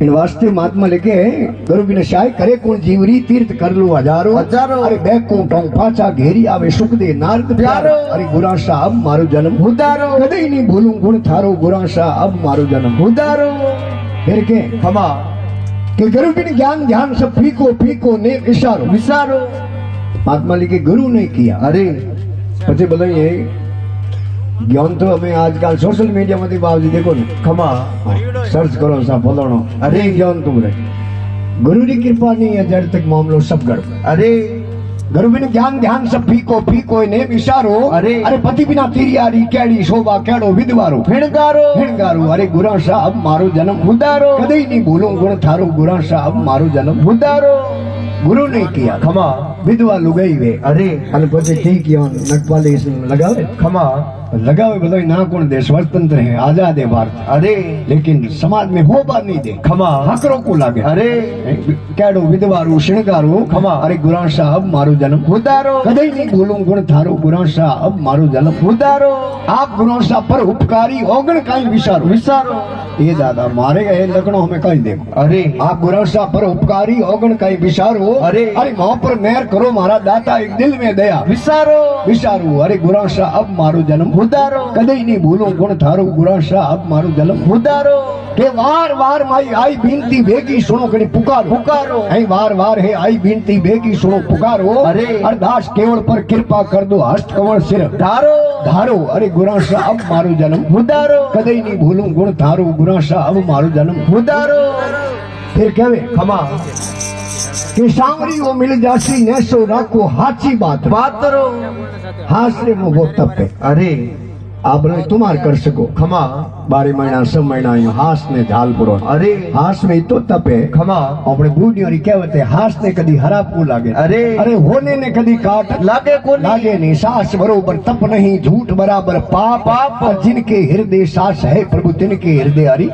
इन वास्ते महात्मा लिखे गुरु बिन शाय करे कौन जीवरी तीर्थ कर लो हजारों हजारों। अरे बैको टोंग पाचा घेरी आवे सुख दे नारद प्यारो अरे गुरा साहब मारो जन्म उदारो कदे नहीं भूलूं गुण थारो गुरा साहब मारो जन्म उदारो फिर के खमा कि गुरु बिन ज्ञान ध्यान सब फीको फीको ने इशारो विसारो महात्मा लिखे गुरु ने किया अरे પછી બધા એ જ્ઞાન તો અમે આજકાલ સોશિયલ મીડિયામાંથી બાવજી देखो ને खमा सर्च करो सा फलाणो अरे ज्ञान तुम रे गुरु की कृपा नहीं है जड़ तक मामलो सब गड़ अरे गुरु बिन ज्ञान ध्यान सब फीको फीको ने विचारो अरे अरे पति बिना तिरियारी केड़ी शोभा केड़ो विधवारो फिणगारो हिणगारो अरे गुरा साहब मारो जन्म उदारो कदे नहीं भूलूं गुण थारो गुरा साहब मारो जन्म उदारो गुरु ने किया खमा विधवा लुगाई वे अरे અને પછી ठीक है नटपाली लगावे खमा लगावे બધા ना कौन दे स्वतंत्र है आजाद है भारत अरे लेकिन समाज में होबा नहीं दे खमा हकरो को लागे अरे केड़ो विधवारू शिणगारू खमा अरे गुरा साहब मारो जन्म उदारो कदे नहीं भूलूं गुण थारो गुरा साहब मारो जन्म उदारो आप गुरु साहब पर उपकारी ओगण काई विचारो विसारो ये दादा मारे गए लखनऊ हमें कहीं देखो अरे आप गुरु साहब पर उपकारी ओगण काई विचारो अरे अरे मां पर मेहर करो मारा दाता एक दिल में दया विसारो विचारू अरे गुरा साहब मारो जन्म उदारो कदे नहीं भूलूं गुण थारो गुरा साहब मारो जन्म उदारो के वार वार माई आई बिनती बेगी सुनो कड़ी पुकारो पुकारो ऐ वार वार है आई बिनती बेगी सुनो पुकारो अरे अरदास केवल पर कृपा कर दो हस्त कमल सिर धारो धारो अरे गुरा साहब मारो जन्म उदारो कदे नहीं भूलूं गुण थारो गुरा साहब मारो जन्म उदारो फिर कहवे खमा कि सांवरी वो मिल जासी ने सो राखो हाची बात बातरो हासरे में वो तपे अरे आप नहीं तुम्हार कर सको खमा 12 महीना 6 महीना यूं हास ने झाल पुरो अरे हास में तो तपे खमा अपने बूढ़ी और कहवत है हास ने कदी हराब को लागे अरे अरे होने ने कदी काट लागे को लागे नहीं सास बरोबर तप नहीं झूठ बराबर पाप पाप। और जिनके हृदय सास है प्रभु तिनके हृदय हरि